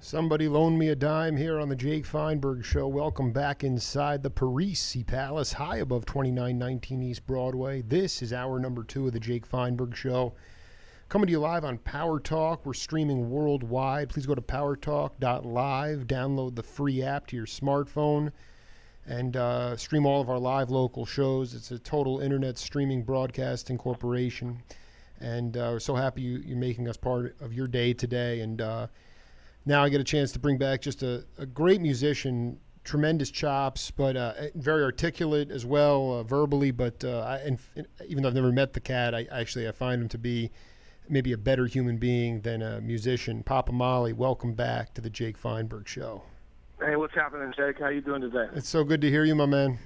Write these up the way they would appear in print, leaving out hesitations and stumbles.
Somebody loaned me a dime here on the Jake Feinberg Show. Welcome back inside the Parisi Palace, high above 2919 East Broadway. This is hour number 2 of the Jake Feinberg Show. Coming to you live on Power Talk. We're streaming worldwide. Please go to powertalk.live, download the free app to your smartphone, and stream all of our live local shows. It's a total internet streaming broadcasting corporation, and we're so happy you're making us part of your day today. And now I get a chance to bring back just a great musician, tremendous chops, but very articulate as well, verbally. But even though I've never met the cat, I find him to be maybe a better human being than a musician. Papa Molly, welcome back to the Jake Feinberg Show. Hey, what's happening, Jake? How you doing today? It's so good to hear you, my man.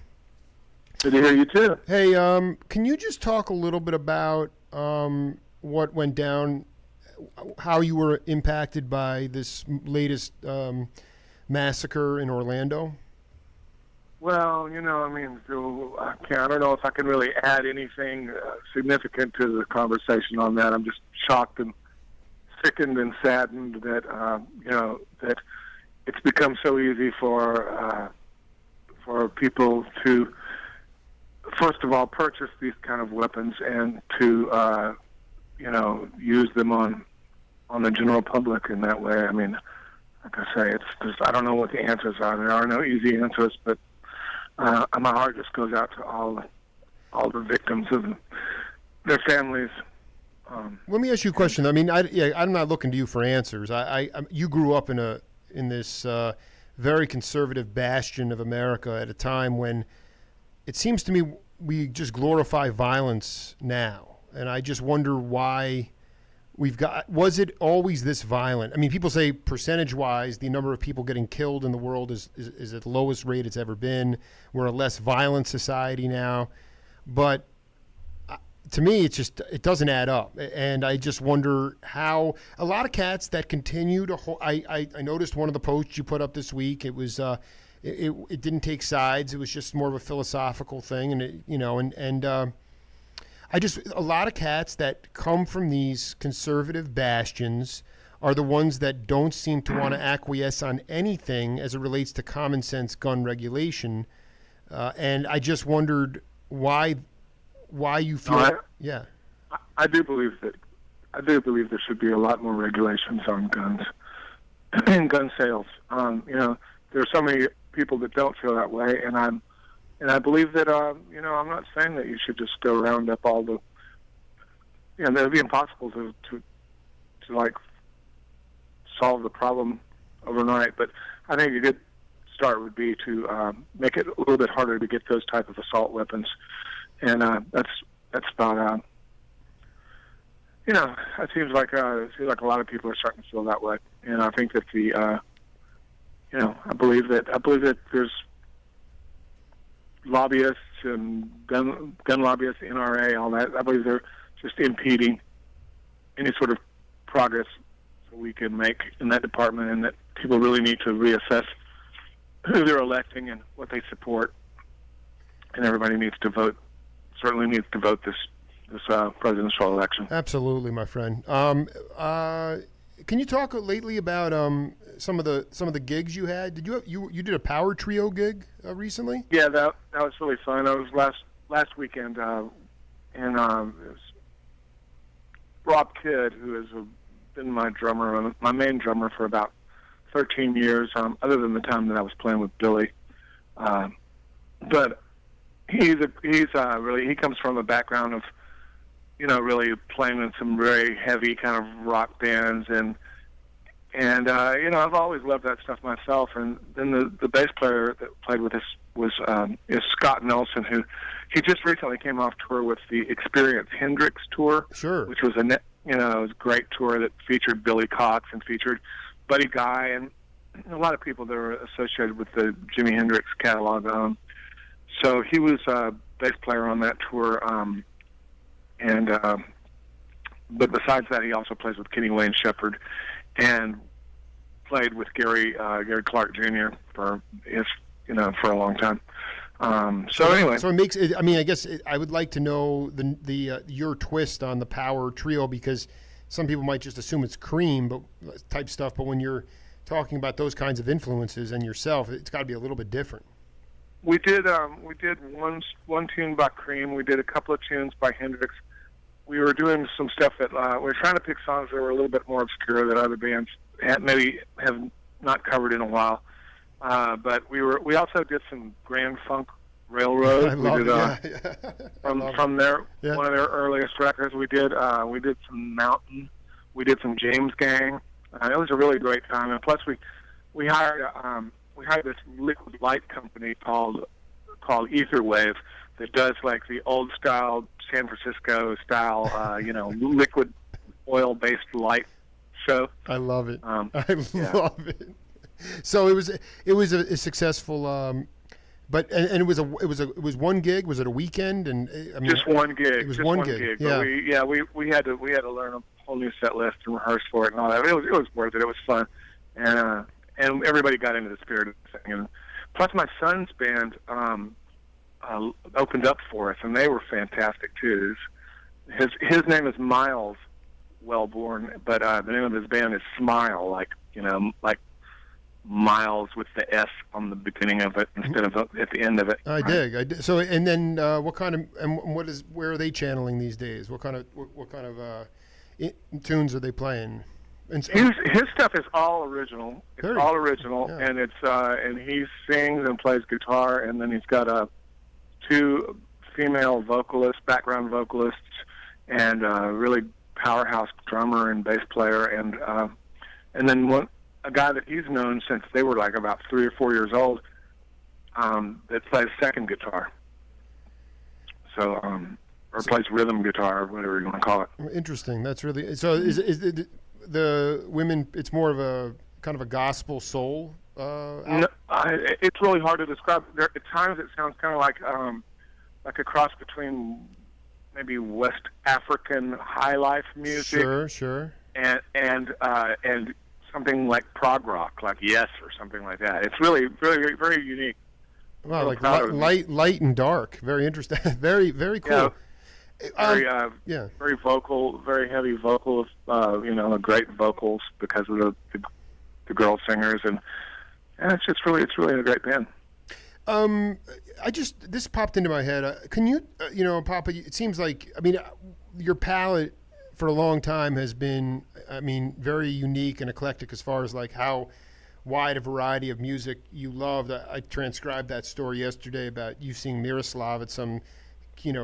Good to hear you, too. Hey, can you just talk a little bit about what went down, how you were impacted by this latest massacre in Orlando? Well, I don't know if I can really add anything significant to the conversation on that. I'm just shocked and sickened and saddened that, that it's become so easy for people to, first of all, purchase these kind of weapons and to, use them on the general public in that way. I mean, like I say, I don't know what the answers are. There are no easy answers, but my heart just goes out to all the victims and their families. Let me ask you a question. I mean, I'm not looking to you for answers. You grew up in this very conservative bastion of America at a time when it seems to me we just glorify violence now, and I just wonder why. Was it always this violent? I mean, people say percentage-wise, the number of people getting killed in the world is at the lowest rate it's ever been. We're a less violent society now. But to me, it doesn't add up. And I just wonder how a lot of cats that continue to I noticed one of the posts you put up this week. It was it didn't take sides. It was just more of a philosophical thing. And a lot of cats that come from these conservative bastions are the ones that don't seem to want to acquiesce on anything as it relates to common sense gun regulation. And I just wondered why you feel. Yeah. I do believe there should be a lot more regulations on guns and gun sales. There are so many people that don't feel that way, and I believe that, I'm not saying that you should just go round up all the, it would be impossible to solve the problem overnight. But I think a good start would be to make it a little bit harder to get those type of assault weapons. And that's about, it seems like a lot of people are starting to feel that way. And I think that I believe that there's lobbyists and gun lobbyists, NRA, all that. I believe they're just impeding any sort of progress that we can make in that department, and that people really need to reassess who they're electing and what they support. And everybody needs to vote. Certainly needs to vote this presidential election. Absolutely, my friend. Can you talk lately about some of the gigs you had? Did you did a power trio gig recently? Yeah, that was really fun. I was last weekend, and it was Rob Kidd, who has been my main drummer for about 13 years, other than the time that I was playing with Billy. But he comes from a background of, really playing in some very heavy kind of rock bands, and I've always loved that stuff myself. And then the bass player that played with us is Scott Nelson, who he just recently came off tour with the Experience Hendrix tour, sure, which was it was a great tour that featured Billy Cox and featured Buddy Guy and a lot of people that were associated with the Jimi Hendrix catalog. So he was a bass player on that tour, but besides that, he also plays with Kenny Wayne Shepherd and played with Gary Clark Jr. for a long time. Anyway, so it makes it. I mean, I guess I would like to know the your twist on the power trio, because some people might just assume it's Cream, but type stuff. But when you're talking about those kinds of influences and yourself, it's got to be a little bit different. We did one tune by Cream. We did a couple of tunes by Hendrix. We were doing some stuff that we were trying to pick songs that were a little bit more obscure that other bands maybe have not covered in a while. But we also did some Grand Funk Railroad. I love from their one of their earliest records. We did some Mountain. We did some James Gang. It was a really great time, and plus we hired this liquid light company called Etherwave that does like the old style San Francisco style liquid oil based light show. I love it. Love it. So it was a successful. But it was one gig. Was it a weekend? And I mean, just one gig. It was just one gig. Yeah. But we had to learn a whole new set list and rehearse for it and all that. It was worth it. It was fun, and everybody got into the spirit of the thing. And plus, my son's band opened up for us, and they were fantastic too. His name is Miles Wellborn, but the name of his band is Smile, like Miles with the S on the beginning of it instead of at the end of it. I dig. So, and then what kind of where are they channeling these days? What kind of tunes are they playing? His stuff is all original. It's all original, yeah. And it's and he sings and plays guitar, and then he's got two female vocalists, background vocalists, and really powerhouse drummer and bass player, and then a guy that he's known since they were like about 3 or 4 years old, that plays second guitar. So, or plays rhythm guitar, or whatever you want to call it. Interesting. That's really so. Is it the women? It's more of a kind of a gospel soul. No, it's really hard to describe. At times, it sounds kind of like a cross between maybe West African high life music. Sure. And something like prog rock, like Yes or something like that. It's really, very, very unique. Wow, like light and dark. Very interesting. Very, very cool. Yeah. Very vocal, very heavy vocals. Great vocals because of the girl singers, and it's really a great band. This popped into my head. Can you, Papa? It seems like your palette for a long time has been, very unique and eclectic as far as like how wide a variety of music you loved. I transcribed that story yesterday about you seeing Miroslav at some,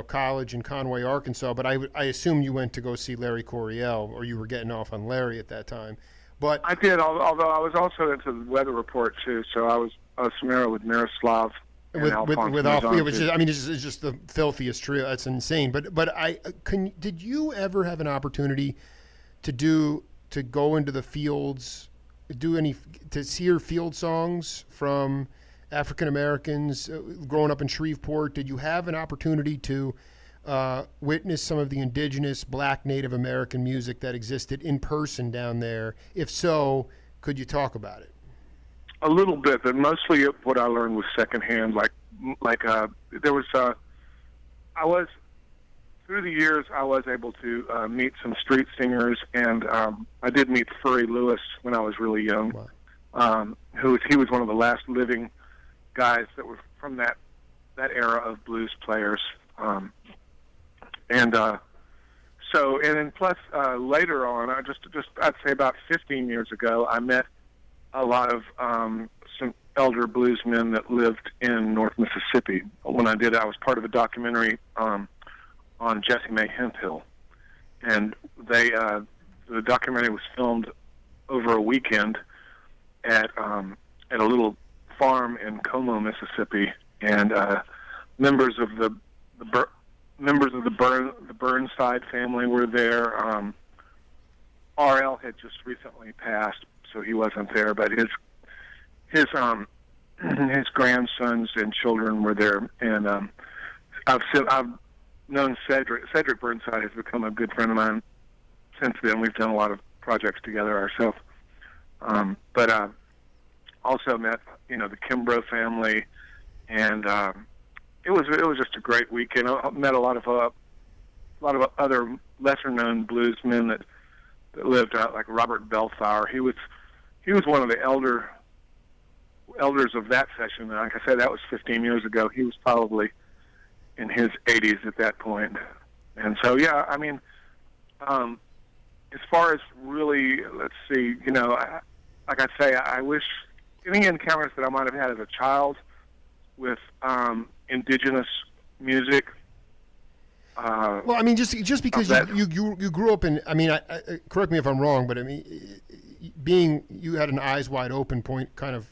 college in Conway, Arkansas. But I assume you went to go see Larry Coryell, or you were getting off on Larry at that time. But I did, although I was also into the Weather Report too. So I was familiar with Miroslav. It's just the filthiest trio. That's insane. But did you ever have an opportunity to go into the fields, to hear field songs from African Americans growing up in Shreveport? Did you have an opportunity to witness some of the indigenous Black Native American music that existed in person down there? If so, could you talk about it? A little bit, but mostly what I learned was secondhand. There was, I was through the years I was able to meet some street singers, and I did meet Furry Lewis when I was really young. Wow. He was one of the last living guys that were from that era of blues players, and then plus later on, I'd say about 15 years ago, I met a lot of some elder bluesmen that lived in North Mississippi. When I was part of a documentary on Jessie Mae Hemphill, and the documentary was filmed over a weekend at a little farm in Como, Mississippi, and members of the Burnside family were there. R.L. had just recently passed, so he wasn't there, but his grandsons and children were there, and I've known Cedric. Cedric Burnside has become a good friend of mine since then. We've done a lot of projects together ourselves, but also met the Kimbrough family, and it was just a great weekend. I met a lot of other lesser known bluesmen that lived out, like Robert Bellflower. He was he was one of the elders of that session. And like I said, that was 15 years ago. He was probably in his 80s at that point. And so, yeah, I mean, as far as really, let's see, like I say, I wish any encounters that I might have had as a child with indigenous music. Well, I mean, just because you grew up in, I mean, I correct me if I'm wrong, but I mean, you had an eyes wide open point of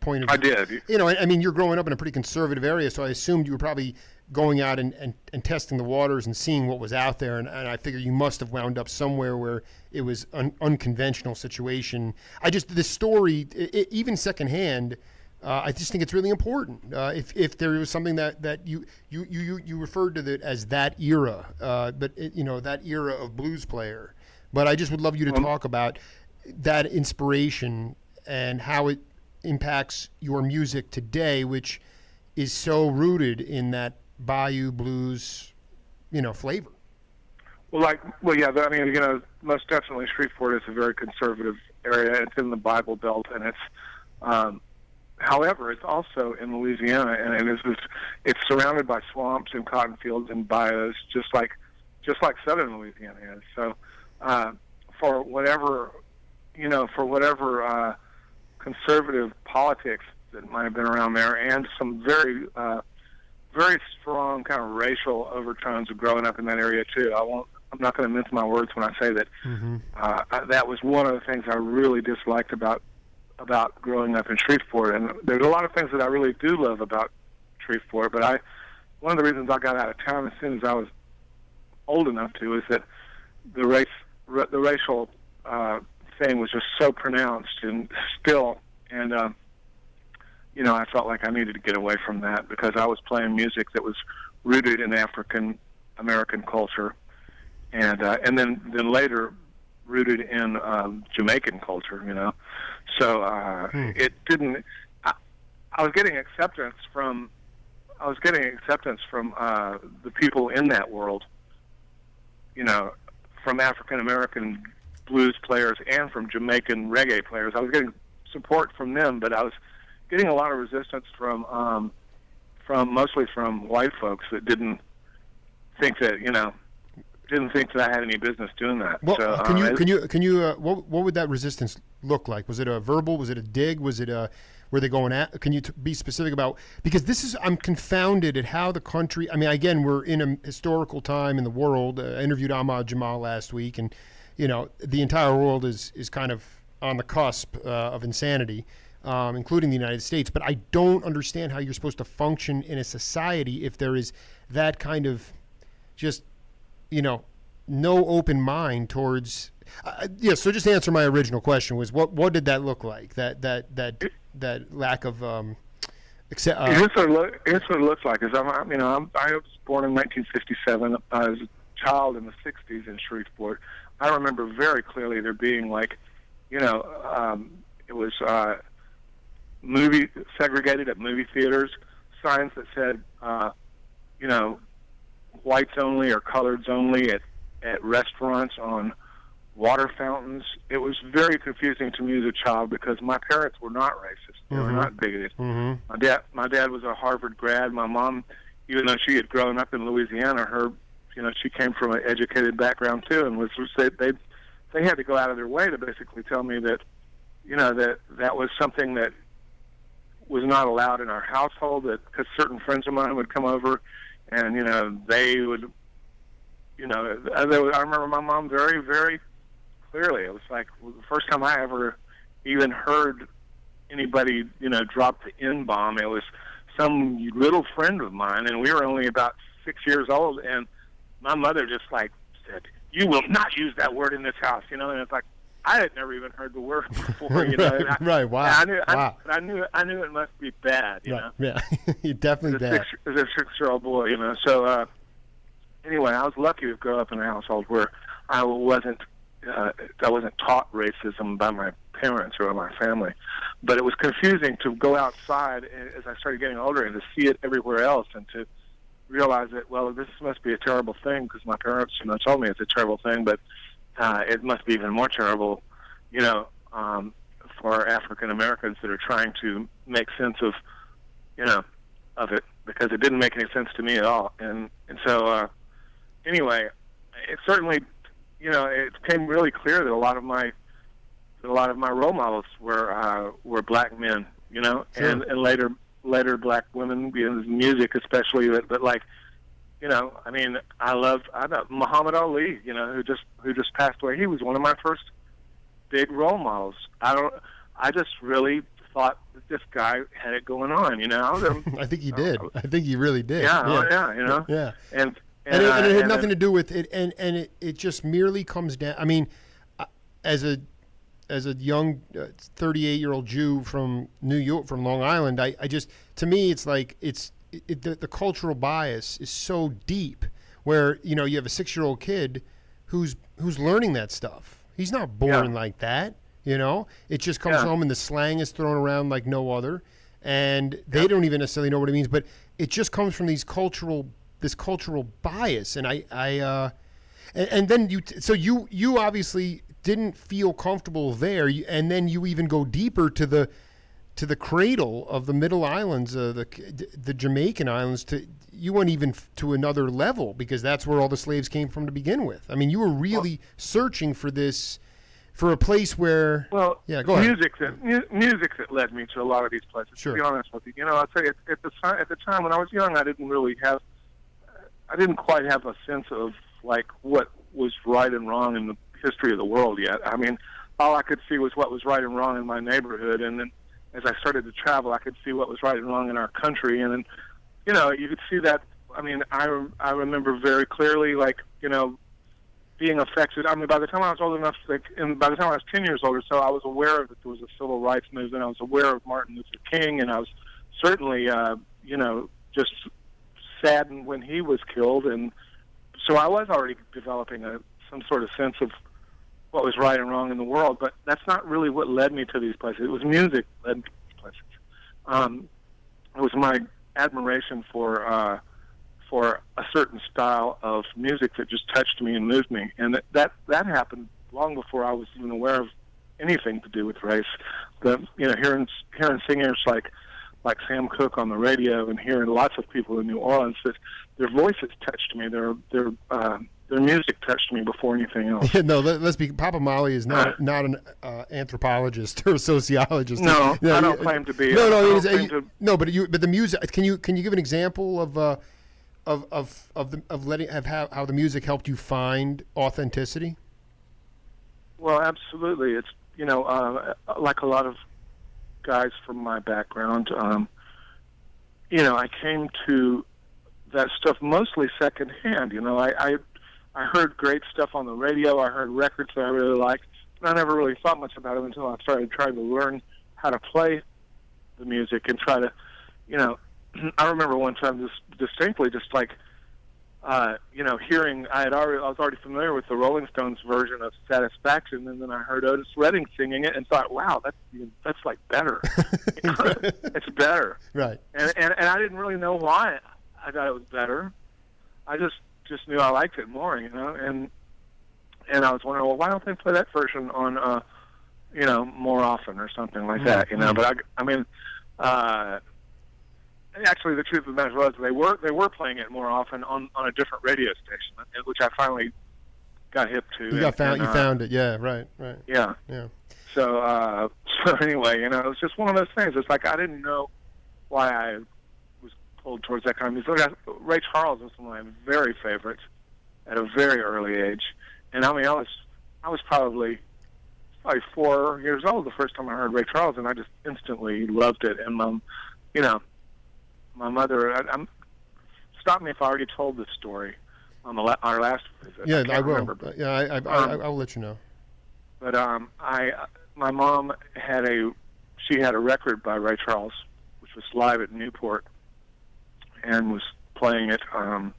view. I did. I mean, you're growing up in a pretty conservative area, so I assumed you were probably going out and testing the waters and seeing what was out there, and I figure you must have wound up somewhere where it was an unconventional situation. This story, even secondhand, I just think it's really important. If there was something that you referred to as that era, but that era of blues player. But I just would love you to talk about that inspiration and how it impacts your music today, which is so rooted in that Bayou blues, flavor. Well, yeah. I mean, most definitely, Shreveport is a very conservative area. It's in the Bible Belt, and it's. However, it's also in Louisiana, and it's surrounded by swamps and cotton fields and bayous, just like southern Louisiana is. So, for whatever conservative politics that might have been around there, and some very very strong kind of racial overtones of growing up in that area too. I'm not going to mince my words when I say that. Mm-hmm. That was one of the things I really disliked about growing up in Shreveport. And there's a lot of things that I really do love about Shreveport, but one of the reasons I got out of town as soon as I was old enough to is that the racial thing was just so pronounced and still, and I felt like I needed to get away from that because I was playing music that was rooted in African American culture, and then later rooted in Jamaican culture. So it didn't. I was getting acceptance from the people in that world. From African American blues players and from Jamaican reggae players. I was getting support from them, but I was getting a lot of resistance from mostly from white folks that didn't think that I had any business doing that. Well, so, can you what would that resistance look like? Was it a verbal? Was it a dig? Was it were they going at? Can you be specific about? Because I'm confounded at how the country. I mean, again, we're in a historical time in the world. I interviewed Ahmad Jamal last week, and the entire world is kind of on the cusp of insanity, including the United States. But I don't understand how you're supposed to function in a society if there is that kind of just no open mind towards. So just answer my original question: was what did that look like? That lack of. Here's what it looks like. I was born in 1957 as a child in the 60s in Shreveport. I remember very clearly there being it was movie segregated at movie theaters, signs that said, whites only or coloreds only at restaurants, on water fountains. It was very confusing to me as a child because my parents were not racist. They were not bigoted. Mm-hmm. My dad was a Harvard grad. My mom, even though she had grown up in Louisiana, she came from an educated background too, and they had to go out of their way to basically tell me that, that was something that was not allowed in our household, that because certain friends of mine would come over and, they would, I remember my mom very, very clearly. It was like the first time I ever even heard anybody, drop the N-bomb. It was some little friend of mine, and we were only about 6 years old, and my mother just said, "You will not use that word in this house," and it's like, I had never even heard the word before, Right. Wow. I knew it must be bad, know. Yeah, definitely bad. As a 6-year-old boy, So anyway, I was lucky to grow up in a household where I wasn't taught racism by my parents or my family, but it was confusing to go outside as I started getting older and to see it everywhere else and to realize that, well, this must be a terrible thing because my parents, told me it's a terrible thing, but it must be even more terrible, for for African Americans that are trying to make sense of, of it, because it didn't make any sense to me at all. And so anyway, it certainly, it became really clear that a lot of my role models were black men, Sure. and later black women, music especially, but like, I mean, I love Muhammad Ali, who just passed away. He was one of my first big role models. I just really thought that this guy had it going on, I think he did. I think he really did. Yeah. Yeah. And it had nothing to do with it, and it just merely comes down. I mean, as a young 38-year-old Jew from New York, from Long Island, I just, to me, it's like the cultural bias is so deep, where you have a 6-year-old kid who's learning that stuff. He's not born like that, It just comes home, and the slang is thrown around like no other, and they don't even necessarily know what it means. But it just comes from this cultural bias, and and then you obviously didn't feel comfortable there, and then you even go deeper to the cradle of the Middle Islands, the Jamaican islands. You went even to another level, because that's where all the slaves came from to begin with. I mean, you were really searching for a place where. Well, yeah, go ahead. Music that led me to a lot of these places. Sure. To be honest with you, I'd say at the time when I was young, I didn't quite have a sense of like what was right and wrong in the history of the world yet. I mean, all I could see was what was right and wrong in my neighborhood, and then as I started to travel, I could see what was right and wrong in our country, and then, you could see that. I mean, I remember very clearly, like, being affected. I mean, by the time I was old enough, and by the time I was 10 years old or so, I was aware that there was a civil rights movement. I was aware of Martin Luther King, and I was certainly, just saddened when he was killed, and so I was already developing some sort of sense of what was right and wrong in the world, but that's not really what led me to these places. It was music that led me to these places. It was my admiration for a certain style of music that just touched me and moved me, and that happened long before I was even aware of anything to do with race. Hearing singers like Sam Cooke on the radio, and hearing lots of people in New Orleans, that their voices touched me. Their music touched me before anything else. Yeah, no, let's be. Papa Molly is not an anthropologist or a sociologist. No, I don't claim to be. No, but the music. Can you give an example of how the music helped you find authenticity? Well, absolutely. It's like a lot of guys from my background. I came to that stuff mostly secondhand. I heard great stuff on the radio. I heard records that I really liked, but I never really thought much about it until I started trying to learn how to play the music and try to, I remember one time just distinctly, just like, hearing. I was already familiar with the Rolling Stones version of Satisfaction, and then I heard Otis Redding singing it, and thought, wow, that's like better. It's better, right? And I didn't really know why I thought it was better. I just knew I liked it more, and I was wondering, well, why don't they play that version on, more often or something like that, But I mean, actually, the truth of the matter was they were playing it more often on a different radio station, which I finally got hip to. You found it, yeah, right. Yeah. So anyway, it was just one of those things. It's like I didn't know why I was pulled towards that kind of music. Ray Charles was one of my very favorites at a very early age, and I mean, I was probably 4 years old the first time I heard Ray Charles, and I just instantly loved it. And my mother, stop me if I already told this story on our last visit. Yeah, I will. I'll let you know. But my mom had a record by Ray Charles, which was live at Newport, and was playing it a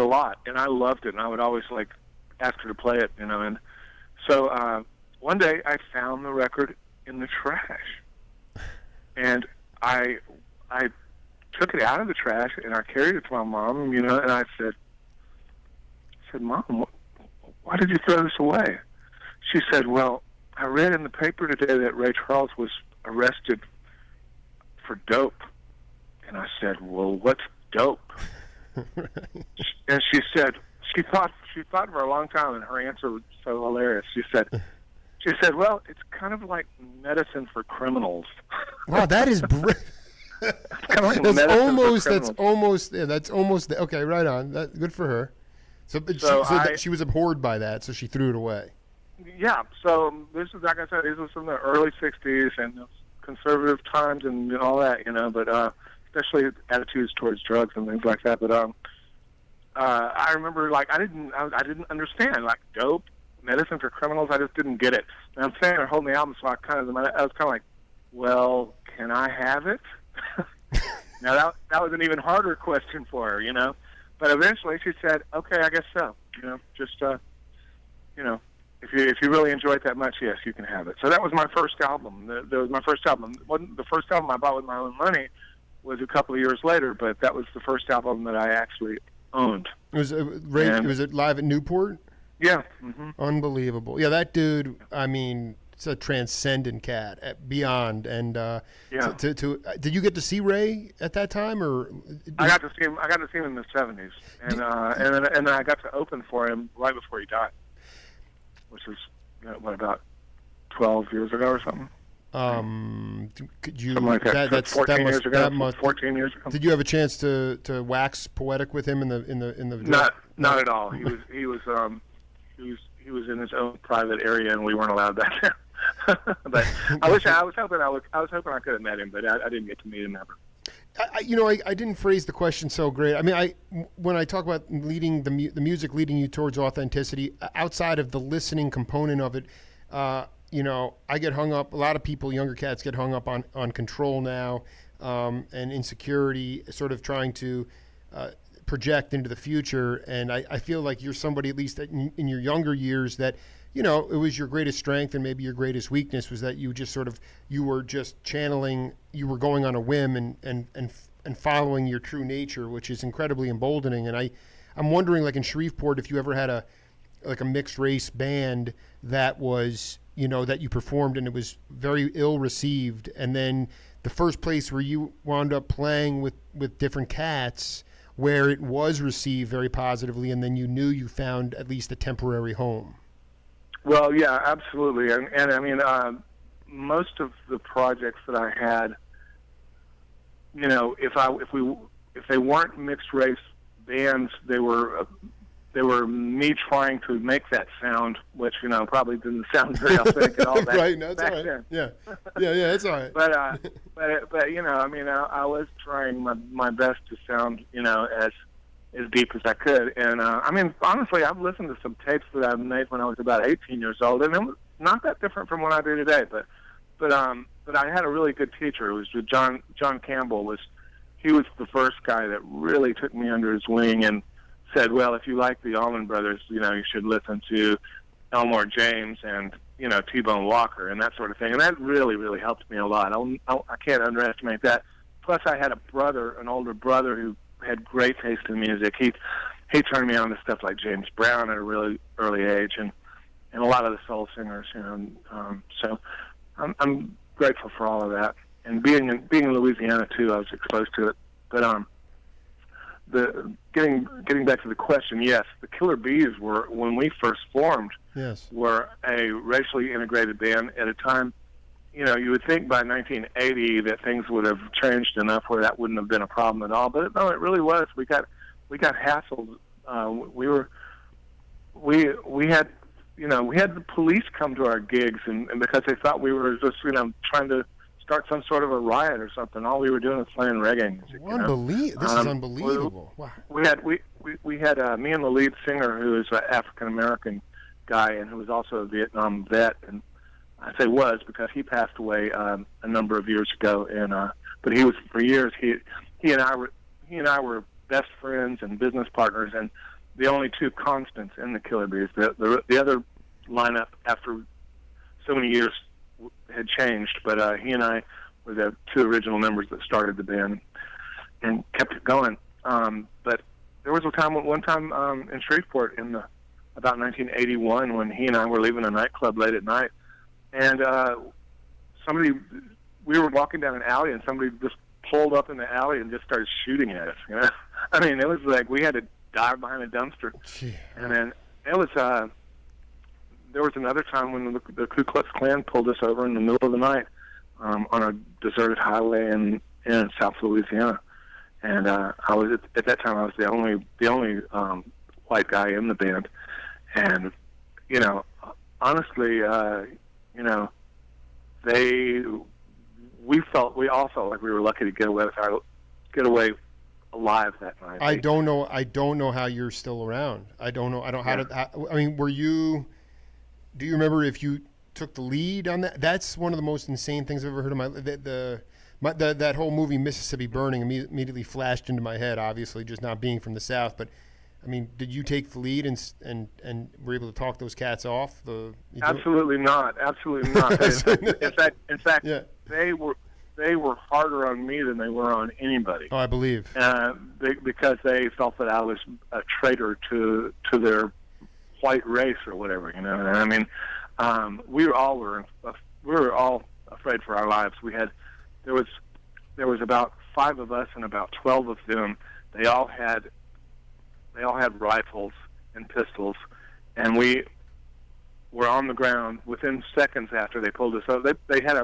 lot, and I loved it, and I would always ask her to play it, and so one day I found the record in the trash, and I took it out of the trash and I carried it to my mom, and I said, Mom, why did you throw this away? She said, well, I read in the paper today that Ray Charles was arrested for dope. And I said, well, what's dope? And she said, she thought for a long time, and her answer was so hilarious. She said, well, it's kind of like medicine for criminals. Wow, that is kind of like that's almost okay. Right on. Good for her. So she was abhorred by that, so she threw it away. Yeah. So this is, like I said, this was from the early '60s and conservative times and all that, But especially attitudes towards drugs and things like that. But I remember, like, I didn't understand, like, dope, medicine for criminals. I just didn't get it. And I'm saying, holding the album, so I was kind of like, well, can I have it? Now that was an even harder question for her, But eventually she said, okay, I guess so. If you really enjoy it that much, yes, you can have it. So that was my first album. That was my first album. The first album I bought with my own money was a couple of years later, but that was the first album that I actually owned. Was it live at Newport? Yeah. Mm-hmm. Unbelievable. Yeah, that dude, I mean, it's a transcendent cat, beyond. And yeah. Did you get to see Ray at that time, or? I got to see him. I got to see him in the '70s, and then I got to open for him right before he died, which was about 12 years ago or something. Could you? Something like that. That's 14 years ago. 14 years ago. Did you have a chance to wax poetic with him in the? Not at all. He was in his own private area, and we weren't allowed that there. But I was hoping I could have met him, but I didn't get to meet him ever. I didn't phrase the question so great. I mean, when I talk about leading the music leading you towards authenticity, outside of the listening component of it, I get hung up. A lot of people, younger cats, get hung up on control now, and insecurity, sort of trying to project into the future. And I feel like you're somebody, at least in your younger years, that it was your greatest strength and maybe your greatest weakness was that you were just channeling, you were going on a whim and following your true nature, which is incredibly emboldening. And I'm wondering, like in Shreveport, if you ever had a mixed race band that was, that you performed and it was very ill received. And then the first place where you wound up playing with different cats where it was received very positively, and then you knew you found at least a temporary home. Well, yeah, absolutely, and I mean, most of the projects that I had, if they weren't mixed race bands, they were me trying to make that sound, which probably didn't sound very authentic at all. Right, no, that's all right. Then. Yeah, it's all right. But I mean, I was trying my best to sound, as deep as I could. And I mean, honestly, I've listened to some tapes that I made when I was about 18 years old, and it was not that different from what I do today. But I had a really good teacher. It was John Campbell. He was the first guy that really took me under his wing and said, well, if you like the Allman Brothers, you should listen to Elmore James and T-Bone Walker and that sort of thing. And that really, really helped me a lot. I can't underestimate that. Plus, I had an older brother who had great taste in music. He turned me on to stuff like James Brown at a really early age, and a lot of the soul singers. So I'm grateful for all of that. And being in Louisiana too, I was exposed to it. But getting back to the question, yes, the Killer Bees were, when we first formed, were a racially integrated band at a time. You would think by 1980 that things would have changed enough where that wouldn't have been a problem at all. But no, it really was. We got hassled. We had the police come to our gigs, and because they thought we were just trying to start some sort of a riot or something. All we were doing was playing reggae music. This is unbelievable. Wow. We had me and the lead singer, who is an African American guy and who was also a Vietnam vet, and I say was because he passed away a number of years ago. And but he was, for years, he and I were best friends and business partners, and the only two constants in the Killer Bees. The other lineup, after so many years, had changed, but he and I were the two original members that started the band and kept it going. But there was one time in Shreveport in about 1981 when he and I were leaving a nightclub late at night, and somebody, we were walking down an alley, and somebody just pulled up in the alley and just started shooting at us. You know, I mean, it was like we had to dive behind a dumpster. Gee. And then it was. There was another time when the Ku Klux Klan pulled us over in the middle of the night on a deserted highway in South Louisiana, and I was at that time I was the only white guy in the band, and you know, honestly, you know, we all felt like we were lucky to get away alive that night. I don't know how you're still around. I don't know. I mean, were you? Do you remember if you took the lead on that? That's one of the most insane things I've ever heard of that whole movie Mississippi Burning immediately flashed into my head. Obviously, just not being from the South, but I mean, did you take the lead and were able to talk those cats off? Absolutely not. Absolutely not. in fact, yeah. They were harder on me than they were on anybody. Oh, I believe. Because they felt that I was a traitor to their white race or whatever, you know. And I mean, we were all afraid for our lives. There was about 5 of us and about 12 of them. They all had rifles and pistols, and we were on the ground within seconds after they pulled us over. They had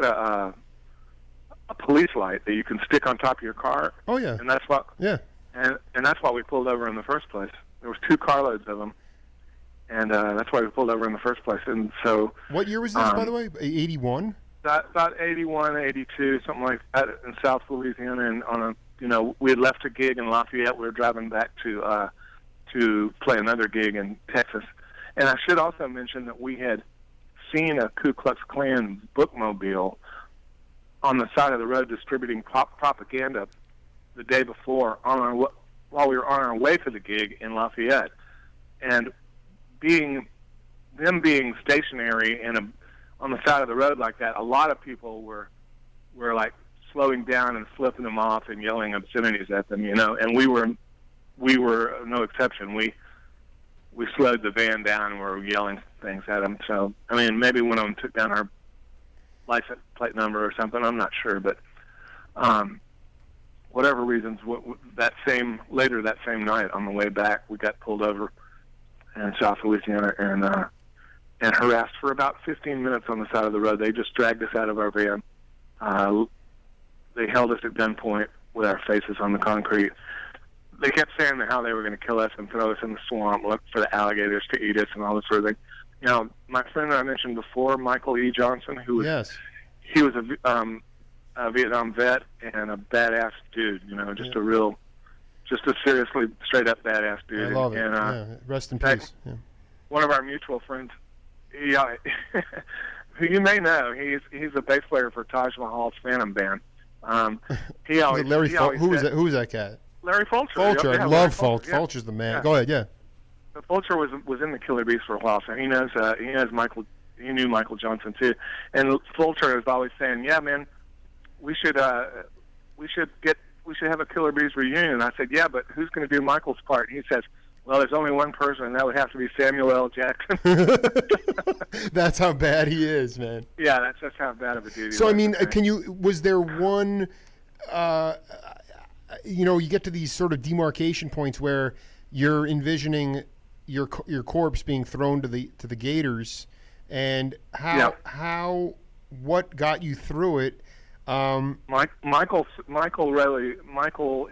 a police light that you can stick on top of your car. Oh yeah. And that's what. Yeah. And that's why we pulled over in the first place. There was 2 carloads of them, and that's why we pulled over in the first place. And so. What year was this, by the way? 81. About 81, 82, something like that, in South Louisiana, and we had left a gig in Lafayette. We were driving back to play another gig in Texas. And I should also mention that we had seen a Ku Klux Klan bookmobile on the side of the road distributing propaganda the day before while we were on our way to the gig in Lafayette. And being stationary on the side of the road like that, a lot of people were like slowing down and flipping them off and yelling obscenities at them, you know. And we were no exception. We slowed the van down and were yelling things at them. So I mean, maybe one of them took down our license plate number or something. I'm not sure, but whatever reasons, that same night on the way back, we got pulled over in South Louisiana and harassed for about 15 minutes on the side of the road. They just dragged us out of our van. They held us at gunpoint with our faces on the concrete. They kept saying how they were going to kill us and throw us in the swamp, look for the alligators to eat us and all this sort of thing. You know, my friend that I mentioned before, Michael E. Johnson, he was a Vietnam vet and a badass dude. You know, just a seriously straight up badass dude. I love it. And, rest in peace. Yeah. One of our mutual friends, who you may know, he's a bass player for Taj Mahal's Phantom Band. Who was that cat? Larry Fulcher. Fulcher, yeah, I love Fulcher. Yeah. Fulcher's the man. Yeah. Go ahead, yeah. But Fulcher was in the Killer Bees for a while, so he knows Michael. He knew Michael Johnson too, and Fulcher was always saying, "Yeah, man, we should have a Killer Bees reunion." I said, "Yeah, but who's going to do Michael's part?" And he says, "Well, there's only one person, and that would have to be Samuel L. Jackson." That's how bad he is, man. Yeah, that's just how bad of a dude he was. So, I mean, was there one, you get to these sort of demarcation points where you're envisioning your corpse being thrown to the gators, and what got you through it? Michael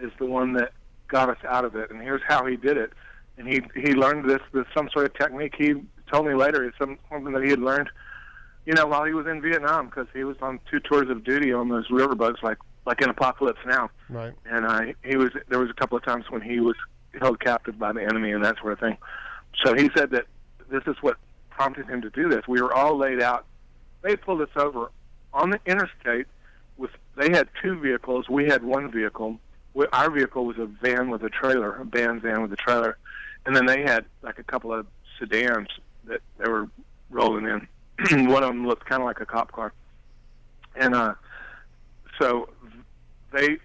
is the one that got us out of it, and here's how he did it. And he learned this some sort of technique. He told me later it's something that he had learned, while he was in Vietnam, because he was on 2 tours of duty on those riverboats, like in Apocalypse Now. Right. And there was a couple of times when he was held captive by the enemy and that sort of thing. So he said that this is what prompted him to do this. We were all laid out. They pulled us over on the interstate. They had 2 vehicles. We had 1 vehicle. Our vehicle was a van with a trailer, a band van with a trailer. And then they had like a couple of sedans that they were rolling in. One of them looked kind of like a cop car. And so when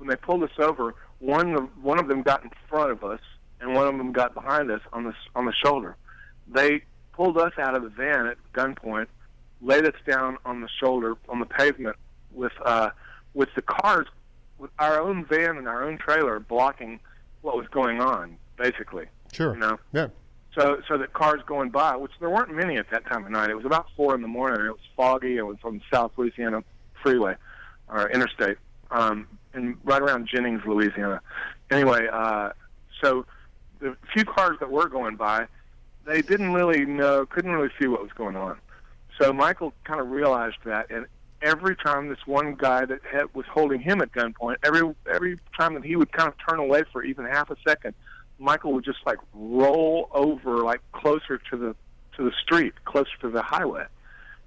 they pulled us over, one of them got in front of us, and one of them got behind us on the shoulder. They pulled us out of the van at gunpoint, laid us down on the shoulder on the pavement with the cars, with our own van and our own trailer blocking what was going on, basically. Sure. You know. Yeah. So that cars going by, which there weren't many at that time of night. It was about 4 a.m. It was foggy. It was on the South Louisiana Freeway or Interstate, and right around Jennings, Louisiana. Anyway, so the few cars that were going by, they couldn't really see what was going on. So Michael kind of realized that, and every time this one guy that was holding him at gunpoint, every time that he would kind of turn away for even half a second, Michael would just like roll over, like closer to the street, closer to the highway,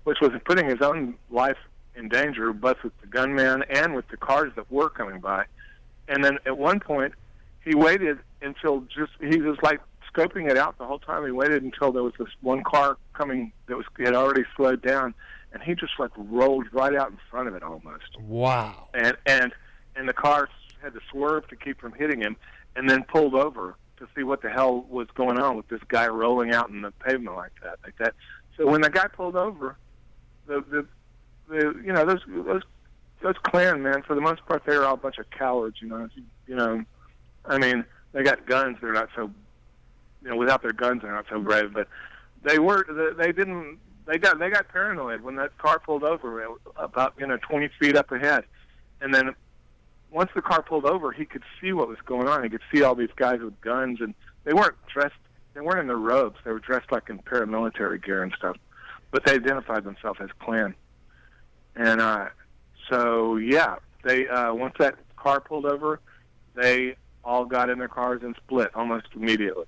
which was putting his own life in danger, both with the gunman and with the cars that were coming by. And then at one point, he waited until he was like scoping it out the whole time. He waited until there was this one car coming that had already slowed down, and he just like rolled right out in front of it almost. Wow. And the car had to swerve to keep from hitting him, and then pulled over to see what the hell was going on with this guy rolling out in the pavement like that. So when the guy pulled over, the you know, those Klan men, for the most part, they were all a bunch of cowards. You know, I mean, they got guns. They're not so, you know, without their guns, they're not so brave. But they got paranoid when that car pulled over about 20 feet up ahead, and then once the car pulled over, he could see what was going on. He could see all these guys with guns, and they weren't in their robes. They were dressed like in paramilitary gear and stuff, but they identified themselves as Klan. And so yeah, they once that car pulled over, they all got in their cars and split almost immediately.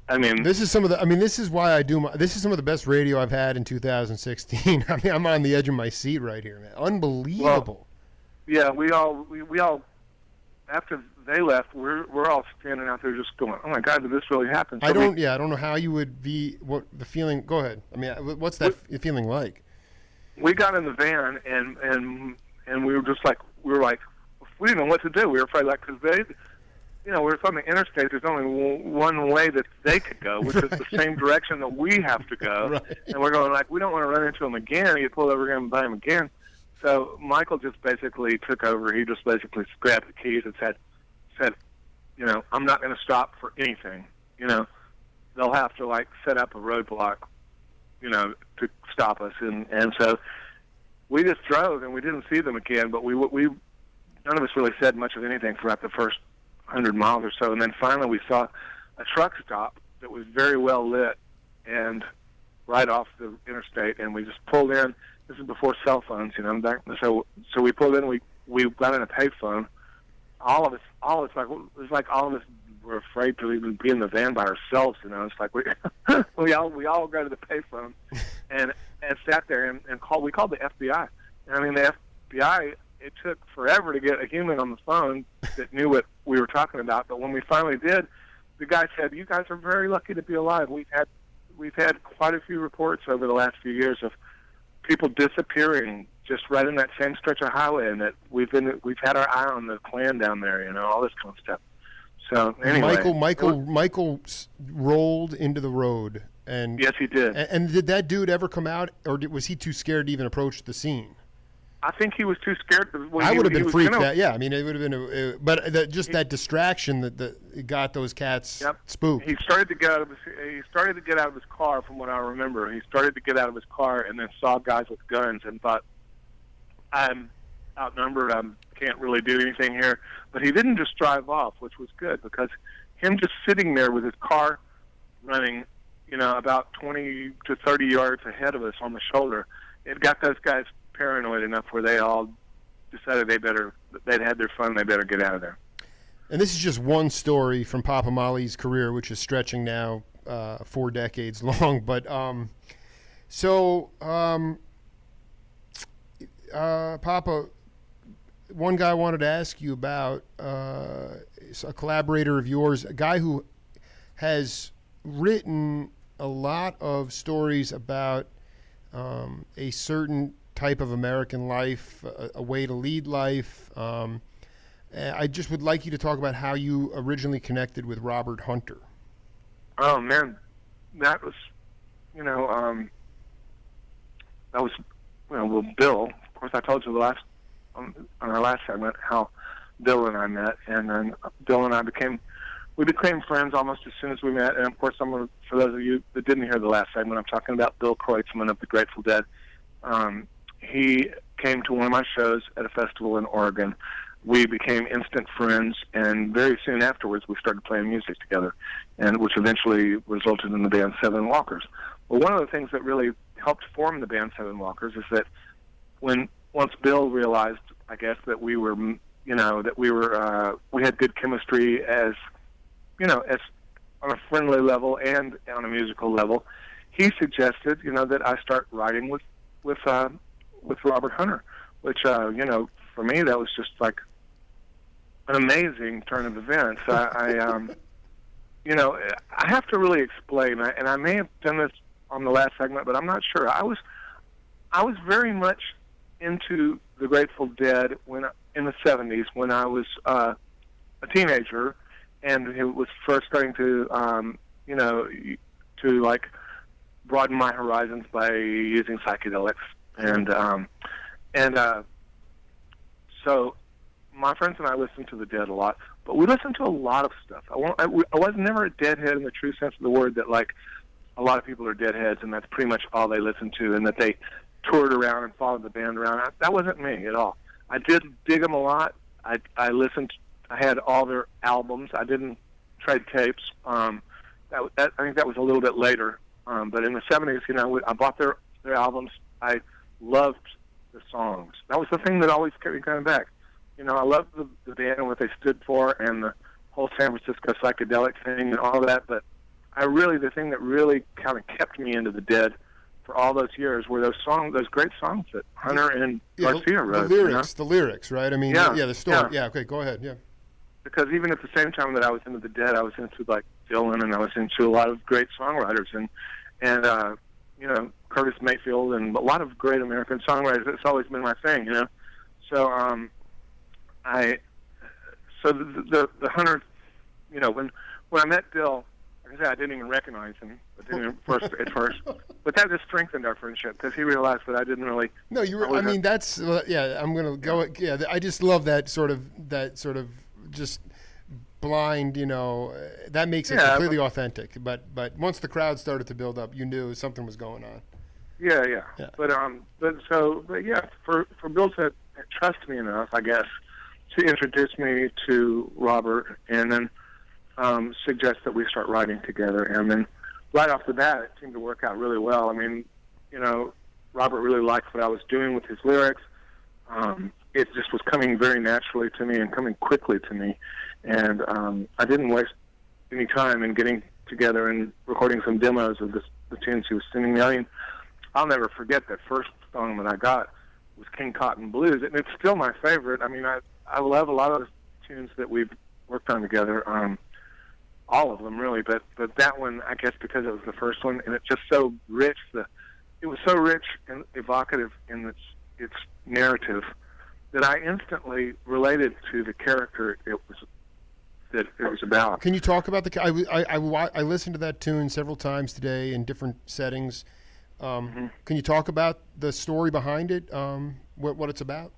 I mean, this is some of the. I mean, this is why I do. This is some of the best radio I've had in 2016. I mean, I'm on the edge of my seat right here, man. Unbelievable. Well, yeah, we all after they left, we're all standing out there just going, "Oh my God, did this really happen?" So I don't know how you would be. What the feeling? Go ahead. I mean, what's that feeling like? We got in the van and we were like, we didn't know what to do. We were afraid, like, because they, we were on the interstate. There's only one way that they could go, which is the same direction that we have to go. Right. And we're going like, we don't want to run into them again. Get pulled over again by them again. So Michael just basically took over. He just basically grabbed the keys and said, I'm not going to stop for anything. They'll have to like set up a roadblock, to stop us. And so we just drove and we didn't see them again. But we none of us really said much of anything for about the first 100 miles or so. And then finally we saw a truck stop that was very well lit and right off the interstate. And we just pulled in. This is before cell phones, So we pulled in. We got in a payphone. All of us, it was like all of us were afraid to even be in the van by ourselves. It's like we all go to the payphone and sat there and called. We called the FBI. And I mean, the FBI. It took forever to get a human on the phone that knew what we were talking about. But when we finally did, the guy said, "You guys are very lucky to be alive. We've had quite a few reports over the last few years of people disappearing just right in that same stretch of highway, and that we've had our eye on the Klan down there, all this kind of stuff." So anyway, Michael rolled into the road, and yes, he did. And did that dude ever come out, or was he too scared to even approach the scene? I think he was too scared. I would have been freaked out. Yeah, I mean, it would have been that distraction that got those cats spooked. He started to get out of his car, from what I remember. He started to get out of his car and then saw guys with guns and thought, "I'm outnumbered. I can't really do anything here." But he didn't just drive off, which was good, because him just sitting there with his car running, about 20 to 30 yards ahead of us on the shoulder, it got those guys paranoid enough where they all decided they'd had their fun, they better get out of there. And this is just one story from Papa Mali's career, which is stretching now 4 decades long. But Papa, one guy I wanted to ask you about, a collaborator of yours, a guy who has written a lot of stories about a certain type of American life, a way to lead life. I just would like you to talk about how you originally connected with Robert Hunter. Oh man, that was you know, that was, well, Bill. Of course, I told you on our last segment how Bill and I met, and then Bill and I became friends almost as soon as we met. And of course, for those of you that didn't hear the last segment, I'm talking about Bill Kreutzmann of the Grateful Dead. He came to one of my shows at a festival in Oregon. We became instant friends, and very soon afterwards, we started playing music together, and which eventually resulted in the band Seven Walkers. Well, one of the things that really helped form the band Seven Walkers is that once Bill realized, I guess, that we had good chemistry as on a friendly level and on a musical level, he suggested, that I start writing with Robert Hunter, which, for me, that was just like an amazing turn of events. I have to really explain, and I may have done this on the last segment, but I'm not sure. I was very much into the Grateful Dead in the 70s when I was a teenager, and it was first starting to like broaden my horizons by using psychedelics, and so my friends and I listened to the Dead a lot, but we listened to a lot of stuff. I was never a Deadhead in the true sense of the word, that like a lot of people are Deadheads and that's pretty much all they listen to, and that they toured around and followed the band around. That wasn't me at all. I did dig them a lot. I listened. I had all their albums. I didn't trade tapes. I think that was a little bit later. But in the 70s, I bought their albums. I loved the songs. That was the thing that always kept me coming back. I loved the band and what they stood for, and the whole San Francisco psychedelic thing and all that. But the thing that really kind of kept me into the Dead for all those years were those great songs that Hunter and Garcia wrote. The lyrics, right? I mean, the story. Yeah. Okay, go ahead. Yeah. Because even at the same time that I was into the Dead, I was into like Dylan, and I was into a lot of great songwriters, and Curtis Mayfield, and a lot of great American songwriters. It's always been my thing, So the Hunter, when I met Bill, like I said, I didn't even recognize him. At first, but that just strengthened our friendship because he realized that I didn't really. No, you were. I mean, that's I'm gonna go. Yeah, I just love that sort of just blind. That makes it completely authentic. But once the crowd started to build up, you knew something was going on. Yeah. But for Bill to trust me enough, I guess, to introduce me to Robert, and then suggest that we start writing together, and then right off the bat, it seemed to work out really well. I mean, Robert really liked what I was doing with his lyrics. It just was coming very naturally to me and coming quickly to me, and I didn't waste any time in getting together and recording some demos of the tunes he was singing me. I mean, I'll never forget that first song that I got was King Cotton Blues, and it's still my favorite. I mean, I love a lot of the tunes that we've worked on together, all of them really, but that one, I guess because it was the first one, and it's just so rich. It was so rich and evocative in its narrative that I instantly related to the character it was about. Can you talk about I listened to that tune several times today in different settings. Can you talk about the story behind it? What it's about?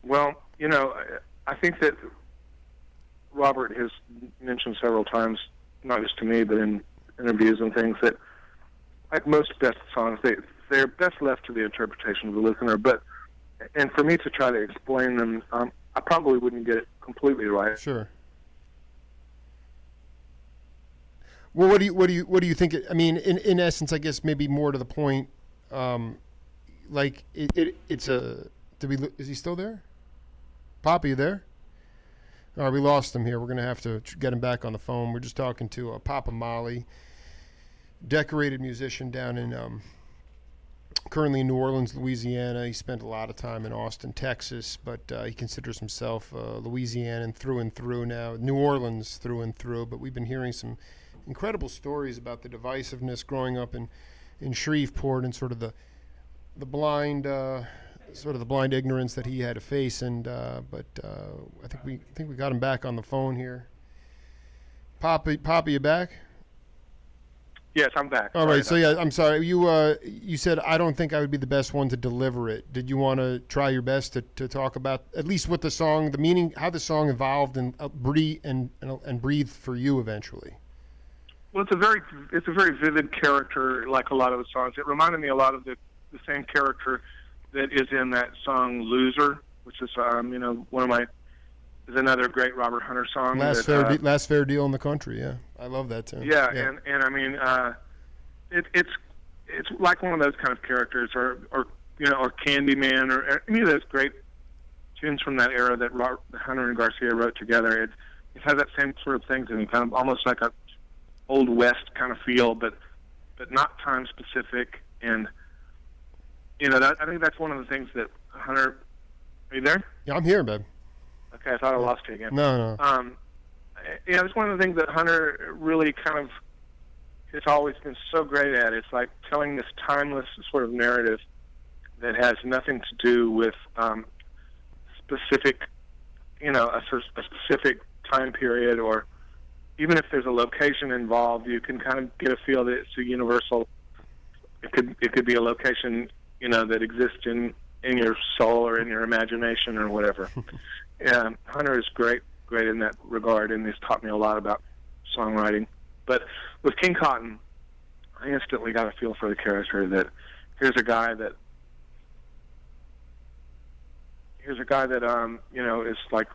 Well, I think that Robert has mentioned several times, not just to me, but in interviews and things, that like most best songs, they're best left to the interpretation of the listener. And for me to try to explain them, I probably wouldn't get it completely right. Sure. Well, what do you think? I mean, in essence, I guess maybe more to the point. It's a. Is he still there? Pop, are you there? All right, we lost him here. We're going to have to get him back on the phone. We're just talking to Papa Molly, decorated musician down in currently in New Orleans, Louisiana. He spent a lot of time in Austin, Texas, but he considers himself Louisianan through and through now, New Orleans through and through. But we've been hearing some incredible stories about the divisiveness growing up in Shreveport and sort of the blind ignorance that he had to face, and but I think we got him back on the phone here. Papa, you back? Yes, I'm back. All Sorry right. So about yeah, I'm sorry. You said I don't think I would be the best one to deliver it. Did you want to try your best to talk about at least what the song, the meaning, how the song evolved and breathed for you eventually? Well, it's a very vivid character, like a lot of the songs. It reminded me a lot of the same character that is in that song "Loser," which is one of my is another great Robert Hunter song. Last fair deal in the country. Yeah, I love that too. Yeah, yeah. and I mean, it's like one of those kind of characters, or Candyman, or any of those great tunes from that era that Hunter and Garcia wrote together. It has that same sort of things, and kind of almost like a Old West kind of feel, but not time specific. And I think that's one of the things that Hunter. Are you there? Yeah, I'm here, babe. Okay, I thought I lost you again. No. It's one of the things that Hunter really kind of has always been so great at. It's like telling this timeless sort of narrative that has nothing to do with specific, a specific time period, or even if there's a location involved, you can kind of get a feel that it's a universal. It could be a location, that exists in your soul or in your imagination or whatever. Hunter is great in that regard, and he's taught me a lot about songwriting. But with King Cotton, I instantly got a feel for the character that here's a guy that is like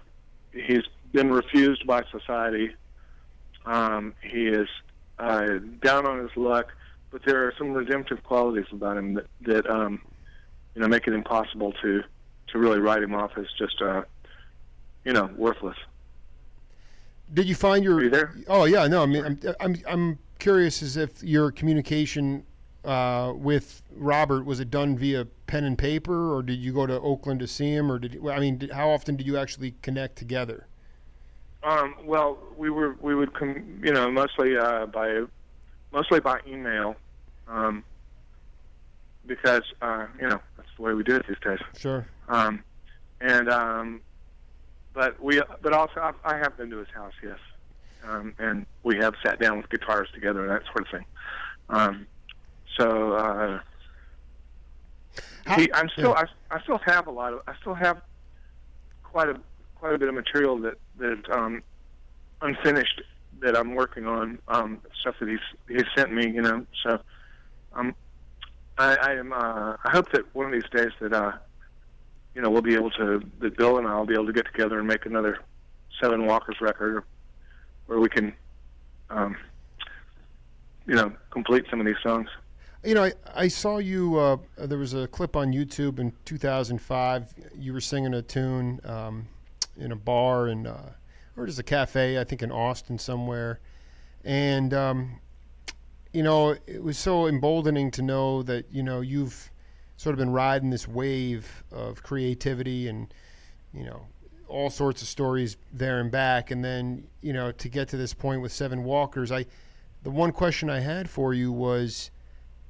he's been refused by society. He is down on his luck, but there are some redemptive qualities about him that make it impossible to really write him off as just worthless. Did you find Are you there? Oh yeah, no. I mean, I'm curious as if your communication with Robert, was it done via pen and paper, or did you go to Oakland to see him, or how often did you actually connect together? Well, we would mostly by email, because that's the way we do it these days. Sure. But also I have been to his house, yes, and we have sat down with guitars together and that sort of thing. I still have quite a bit of material that unfinished that I'm working on, stuff that he's sent me, So I hope that one of these days that we'll be able to, that Bill and I will be able to get together and make another Seven Walkers record where we can complete some of these songs. I saw you, there was a clip on YouTube in 2005. You were singing a tune in a bar or just a cafe, I think in Austin somewhere. And, it was so emboldening to know that, you've sort of been riding this wave of creativity and, all sorts of stories there and back. And then, to get to this point with Seven Walkers, the one question I had for you was,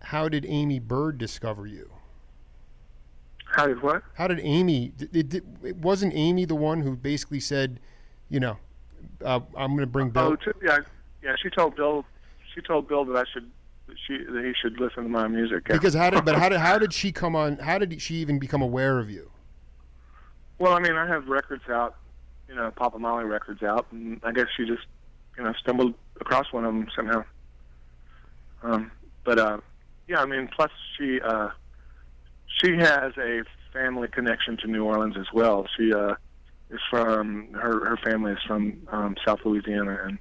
how did Amy Bird discover you? How did what? How did Amy? It wasn't Amy the one who basically said, I'm going to bring Bill. Yeah. She told Bill that he should listen to my music. Yeah. Because how did she come on? How did she even become aware of you? Well, I mean, I have records out, Papa Molly records out, and I guess she just, stumbled across one of them somehow. Yeah, I mean, plus she has a family connection to New Orleans as well. She is from her family is from South Louisiana, and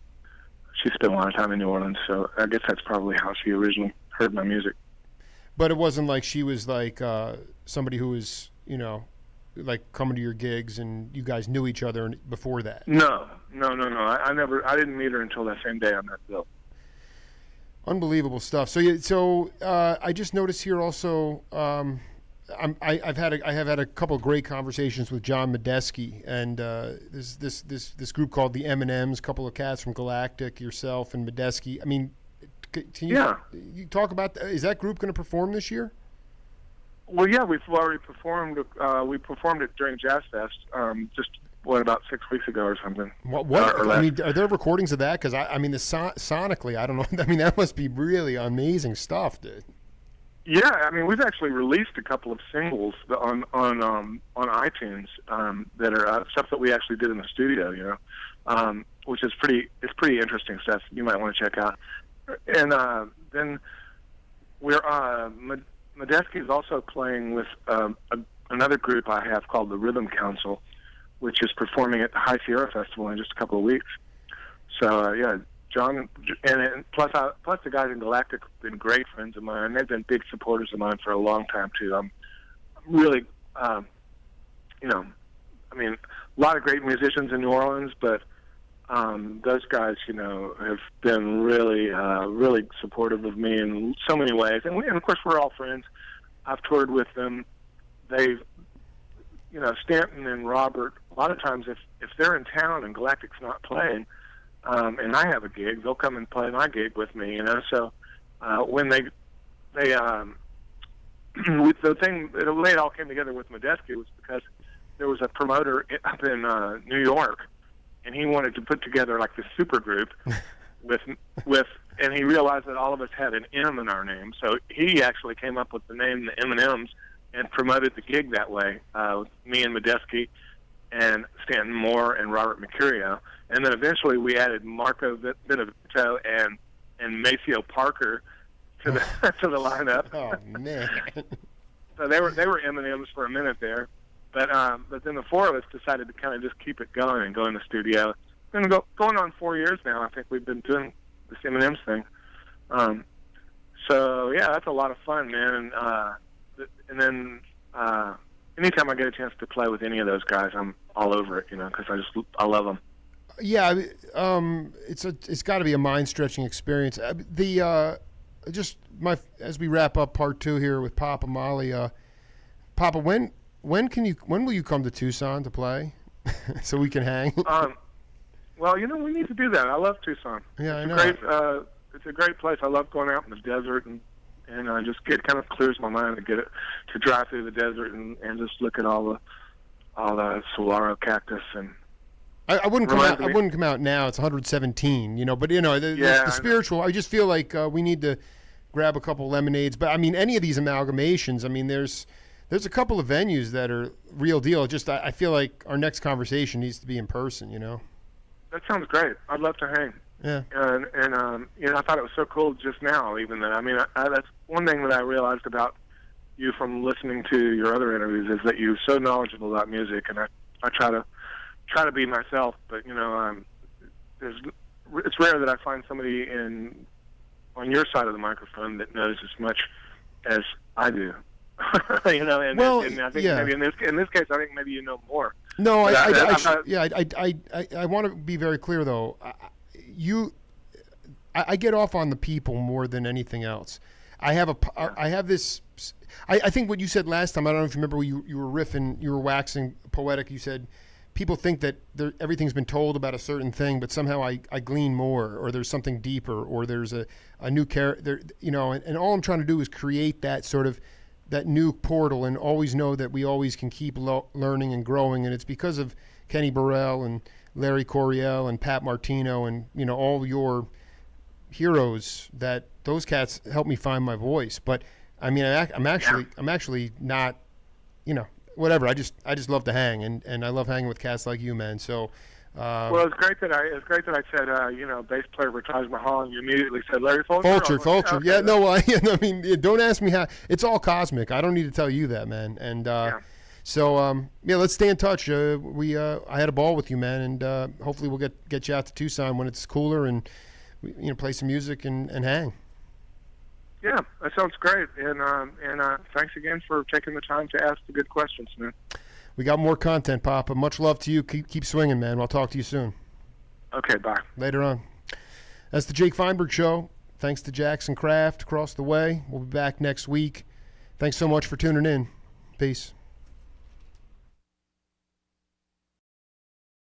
she spent a lot of time in New Orleans. So I guess that's probably how she originally heard my music. But it wasn't like she was like somebody who was like coming to your gigs and you guys knew each other before that. No. I didn't meet her until that same day I met Bill. Unbelievable stuff. So I just noticed here also. I have had a couple of great conversations with John Medeski, and this group called the M&Ms. A couple of cats from Galactic, yourself and Medeski. I mean, can you talk about is that group going to perform this year? Well, yeah, we've already performed. We performed it during Jazz Fest just about 6 weeks ago or something. What? Or I mean, are there recordings of that? Because I mean, sonically, I don't know. I mean, that must be really amazing stuff, dude. Yeah, I mean, we've actually released a couple of singles on iTunes that are stuff that we actually did in the studio, you know, which is pretty interesting stuff. You might want to check out. And then we're Medeski is also playing with another group I have called the Rhythm Council, which is performing at the High Sierra Festival in just a couple of weeks. So yeah. John and plus the guys in Galactic have been great friends of mine. They've been big supporters of mine for a long time too. I'm really, you know, I mean, a lot of great musicians in New Orleans, but those guys, you know, have been really, really supportive of me in so many ways. And of course, we're all friends. I've toured with them. They've, you know, Stanton and Robert. A lot of times, if they're in town and Galactic's not playing. And I have a gig, they'll come and play my gig with me, you know. So when the way it all came together with Medeski was because there was a promoter up in New York, and he wanted to put together like this super group and he realized that all of us had an M in our name, so he actually came up with the name the M&Ms and promoted the gig that way. Me and Medeski and Stanton Moore and Robert Mercurio. And then eventually we added Marco Benevento and Maceo Parker to the to the lineup. Oh man! So they were M&Ms for a minute there, but then the four of us decided to kind of just keep it going and go in the studio. Going on 4 years now. I think we've been doing this M&Ms thing. So yeah, that's a lot of fun, man. And then anytime I get a chance to play with any of those guys, I'm all over it, you know, because I love them. Yeah, it's got to be a mind-stretching experience. As we wrap up part 2 here with Papa Molly, Papa, when will you come to Tucson to play, so we can hang? Well, you know, we need to do that. I love Tucson. Yeah, it's I know. It's a great place. I love going out in the desert and just kind of clears my mind to drive through the desert and just look at all the saguaro cactus and. I wouldn't come out. I wouldn't come out now. It's 117, you know. But you know, the spiritual. I just feel like we need to grab a couple lemonades. But I mean, any of these amalgamations. I mean, there's a couple of venues that are real deal. Just I feel like our next conversation needs to be in person. You know. That sounds great. I'd love to hang. Yeah. And you know, I thought it was so cool just now. Even that. I mean, that's one thing that I realized about you from listening to your other interviews is that you're so knowledgeable about music, and I try to be myself, but you know, it's rare that I find somebody on your side of the microphone that knows as much as I do. You know, and I think maybe in this case, I think maybe you know more. No, I want to be very clear though. I get off on the people more than anything else. I have this. I think what you said last time. I don't know if you remember. You were riffing. You were waxing poetic. You said. People think that everything's been told about a certain thing, but somehow I glean more, or there's something deeper, or there's a new character, you know, and all I'm trying to do is create that sort of, that new portal and always know that we always can keep learning and growing. And it's because of Kenny Burrell and Larry Coryell and Pat Martino and, you know, all your heroes that those cats helped me find my voice. But I mean, I'm actually not, you know, whatever. I just love to hang, and I love hanging with cats like you, man. So, well, it's great that I said, you know, bass player for Taj Mahal, and you immediately said Larry Fulcher. Fulcher. Yeah, no, I mean, don't ask me how. It's all cosmic. I don't need to tell you that, man. And so, let's stay in touch. I had a ball with you, man, and hopefully we'll get you out to Tucson when it's cooler, and you know, play some music and hang. Yeah, that sounds great, and thanks again for taking the time to ask the good questions, man. We got more content, Papa. Much love to you. Keep swinging, man. I'll talk to you soon. Okay, bye. Later on. That's the Jake Feinberg Show. Thanks to Jackson Craft across the way. We'll be back next week. Thanks so much for tuning in. Peace.